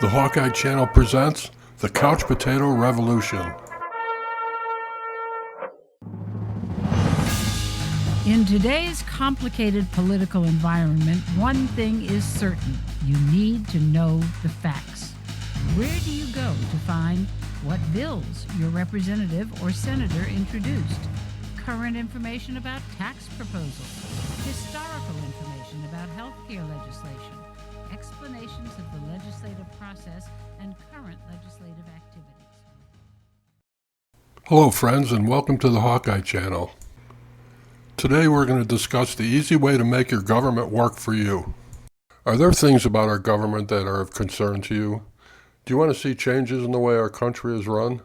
The Hawkeye Channel presents The Couch Potato Revolution. In today's complicated political environment, one thing is certain. You need to know the facts. Where do you go to find what bills your representative or senator introduced? Current information about tax proposals, historical information about health care legislation, explanations of the legislative process, and current legislative activities. Hello friends, and welcome to the Hawkeye Channel. Today we're going to discuss the easy way to make your government work for you. Are there things about our government that are of concern to you? Do you want to see changes in the way our country is run?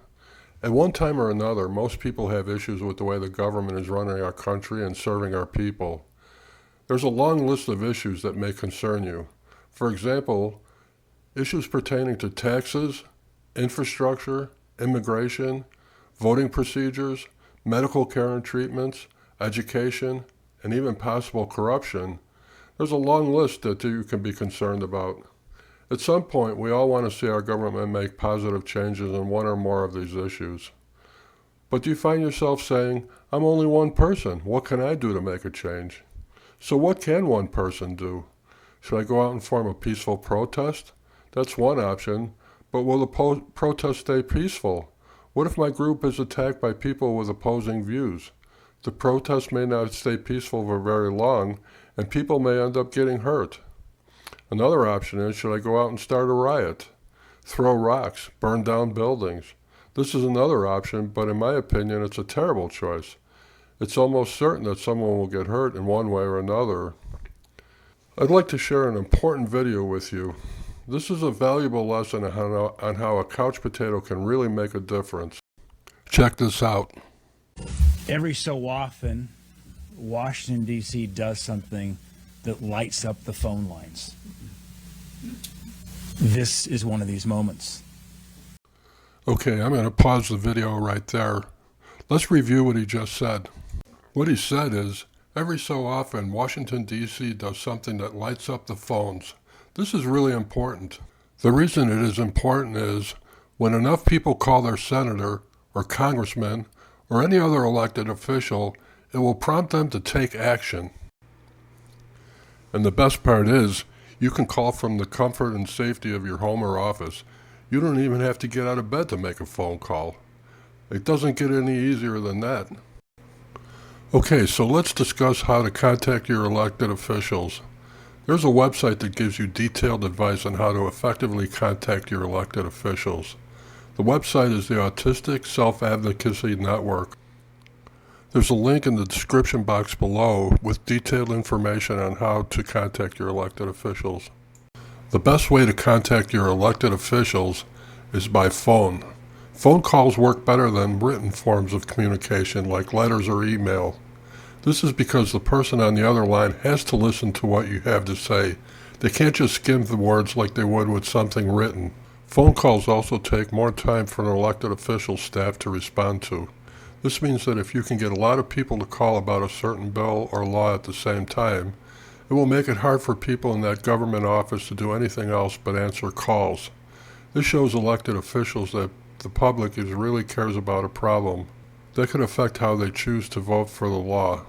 At one time or another, most people have issues with the way the government is running our country and serving our people. There's a long list of issues that may concern you. For example, issues pertaining to taxes, infrastructure, immigration, voting procedures, medical care and treatments, education, and even possible corruption. There's a long list that you can be concerned about. At some point, we all want to see our government make positive changes in one or more of these issues. But do you find yourself saying, I'm only one person, what can I do to make a change? So what can one person do? Should I go out and form a peaceful protest? That's one option, but will the protest stay peaceful? What if my group is attacked by people with opposing views? The protest may not stay peaceful for very long, and people may end up getting hurt. Another option is, should I go out and start a riot? Throw rocks, burn down buildings? This is another option, but in my opinion, it's a terrible choice. It's almost certain that someone will get hurt in one way or another. I'd like to share an important video with you. This is a valuable lesson on how a couch potato can really make a difference. Check this out. Every so often, Washington, D.C. does something that lights up the phone lines. This is one of these moments. Okay, I'm going to pause the video right there. Let's review what he just said. What he said is, every so often, Washington, D.C. does something that lights up the phones. This is really important. The reason it is important is, when enough people call their senator or congressman or any other elected official, it will prompt them to take action. And the best part is, you can call from the comfort and safety of your home or office. You don't even have to get out of bed to make a phone call. It doesn't get any easier than that. Okay, so let's discuss how to contact your elected officials. There's a website that gives you detailed advice on how to effectively contact your elected officials. The website is the Autistic Self-Advocacy Network. There's a link in the description box below with detailed information on how to contact your elected officials. The best way to contact your elected officials is by phone. Phone calls work better than written forms of communication like letters or email. This is because the person on the other line has to listen to what you have to say. They can't just skim the words like they would with something written. Phone calls also take more time for an elected official's staff to respond to. This means that if you can get a lot of people to call about a certain bill or law at the same time, it will make it hard for people in that government office to do anything else but answer calls. This shows elected officials that the public really cares about a problem. That could affect how they choose to vote for the law.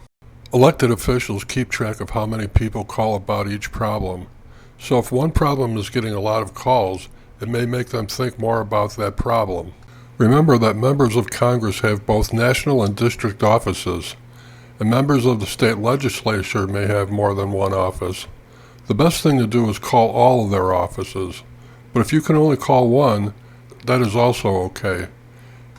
Elected officials keep track of how many people call about each problem. So if one problem is getting a lot of calls, it may make them think more about that problem. Remember that members of Congress have both national and district offices, and members of the state legislature may have more than one office. The best thing to do is call all of their offices, but if you can only call one, that is also okay.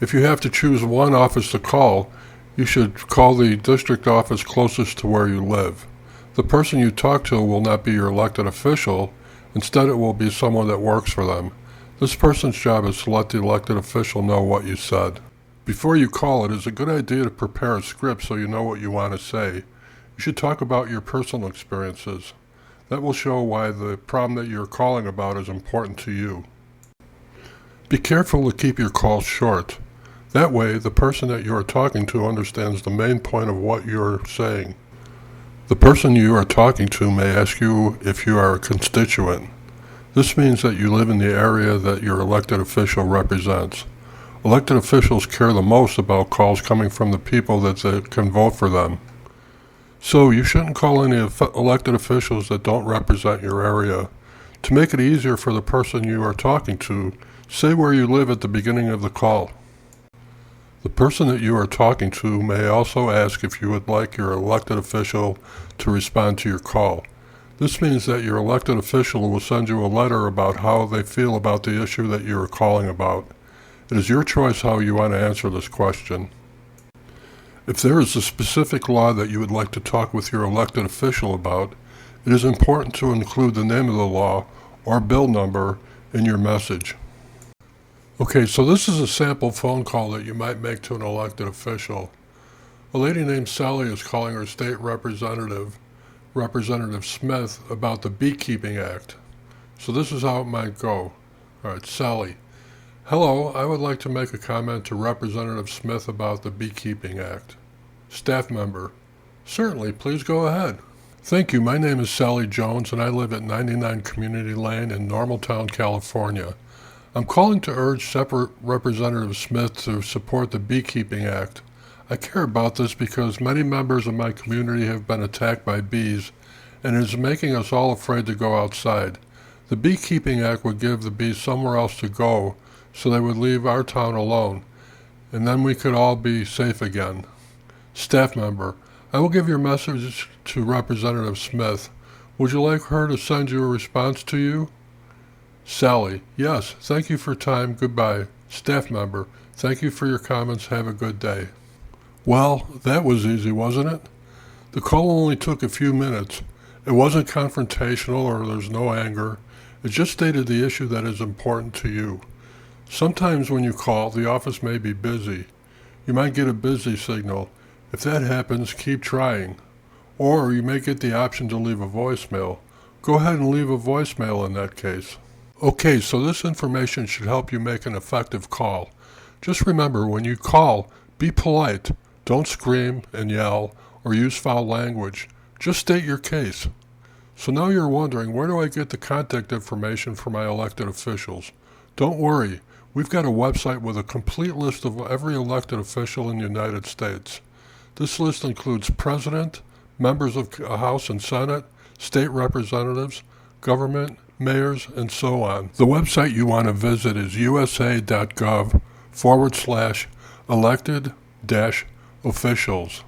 If you have to choose one office to call, you should call the district office closest to where you live. The person you talk to will not be your elected official. Instead, it will be someone that works for them. This person's job is to let the elected official know what you said. Before you call, it is a good idea to prepare a script so you know what you want to say. You should talk about your personal experiences. That will show why the problem that you're calling about is important to you. Be careful to keep your calls short. That way, the person that you are talking to understands the main point of what you're saying. The person you are talking to may ask you if you are a constituent. This means that you live in the area that your elected official represents. Elected officials care the most about calls coming from the people that can vote for them. So you shouldn't call any elected officials that don't represent your area. To make it easier for the person you are talking to, say where you live at the beginning of the call. The person that you are talking to may also ask if you would like your elected official to respond to your call. This means that your elected official will send you a letter about how they feel about the issue that you are calling about. It is your choice how you want to answer this question. If there is a specific law that you would like to talk with your elected official about, it is important to include the name of the law or bill number in your message. Okay, so this is a sample phone call that you might make to an elected official. A lady named Sally is calling her state representative, Representative Smith, about the Beekeeping Act. So this is how it might go. All right, Sally. Hello, I would like to make a comment to Representative Smith about the Beekeeping Act. Staff member. Certainly, please go ahead. Thank you. My name is Sally Jones, and I live at 99 Community Lane in Normaltown, California. I'm calling to urge separate Representative Smith to support the Beekeeping Act. I care about this because many members of my community have been attacked by bees, and it is making us all afraid to go outside. The Beekeeping Act would give the bees somewhere else to go, so they would leave our town alone, and then we could all be safe again. Staff member, I will give your message to Representative Smith. Would you like her to send you a response to you? Sally, yes, thank you for your time, goodbye. Staff member, thank you for your comments, have a good day. Well, that was easy, wasn't it? The call only took a few minutes. It wasn't confrontational or there's no anger. It just stated the issue that is important to you. Sometimes when you call, the office may be busy. You might get a busy signal. If that happens, keep trying. Or you may get the option to leave a voicemail. Go ahead and leave a voicemail in that case. Okay, so this information should help you make an effective call. Just remember, when you call, be polite. Don't scream and yell or use foul language. Just state your case. So now you're wondering, where do I get the contact information for my elected officials? Don't worry, we've got a website with a complete list of every elected official in the United States. This list includes president, members of the House and Senate, state representatives, government, mayors, and so on. The website you want to visit is usa.gov/elected-officials.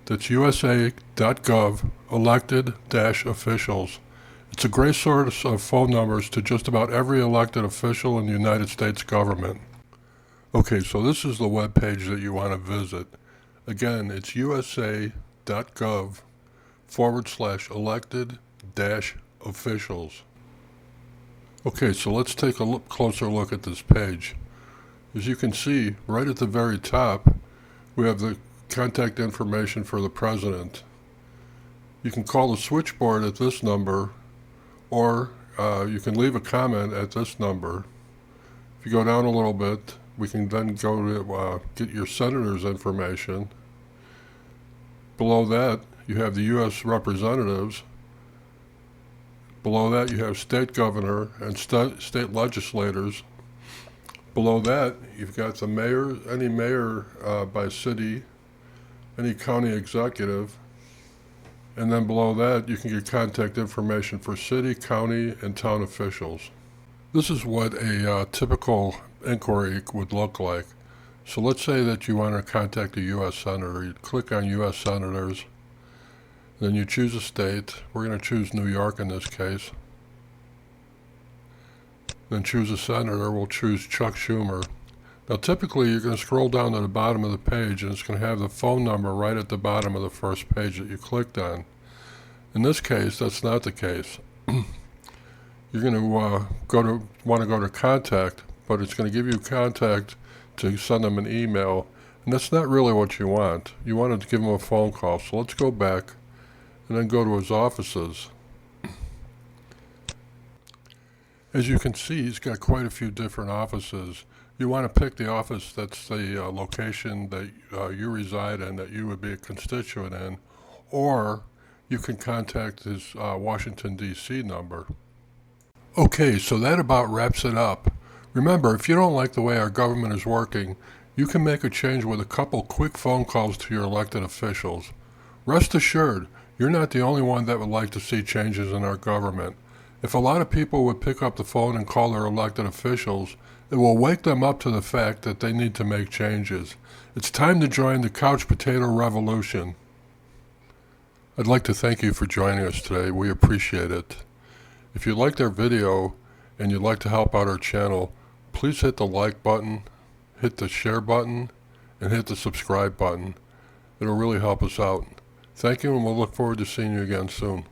That's usa.gov/elected-officials. It's a great source of phone numbers to just about every elected official in the United States government. Okay, so this is the web page that you want to visit. Again, it's usa.gov/elected-officials. Okay, so let's take a closer look at this page. As you can see, right at the very top, we have the contact information for the president. You can call the switchboard at this number, or you can leave a comment at this number. If you go down a little bit, we can then go to get your senator's information. Below that, you have the U.S. representatives. Below that, you have state governor and state legislators. Below that, you've got the mayor, any mayor by city, any county executive. And then below that, you can get contact information for city, county, and town officials. This is what a typical inquiry would look like. So let's say that you want to contact a U.S. senator. You click on U.S. senators. Then you choose a state. We're going to choose New York in this case. Then choose a senator. We'll choose Chuck Schumer. Now typically you're going to scroll down to the bottom of the page and it's going to have the phone number right at the bottom of the first page that you clicked on. In this case, that's not the case. You're going to want to go to contact, but it's going to give you contact to send them an email, and that's not really what you want. You want to give them a phone call. So let's go back and then go to his offices. As you can see, he's got quite a few different offices. You want to pick the office that's the location that you reside in, that you would be a constituent in, or you can contact his Washington, D.C. number. Okay, so that about wraps it up. Remember, if you don't like the way our government is working, you can make a change with a couple quick phone calls to your elected officials. Rest assured, you're not the only one that would like to see changes in our government. If a lot of people would pick up the phone and call their elected officials, it will wake them up to the fact that they need to make changes. It's time to join the couch potato revolution. I'd like to thank you for joining us today. We appreciate it. If you liked our video and you'd like to help out our channel, please hit the like button, hit the share button, and hit the subscribe button. It'll really help us out. Thank you, and we'll look forward to seeing you again soon.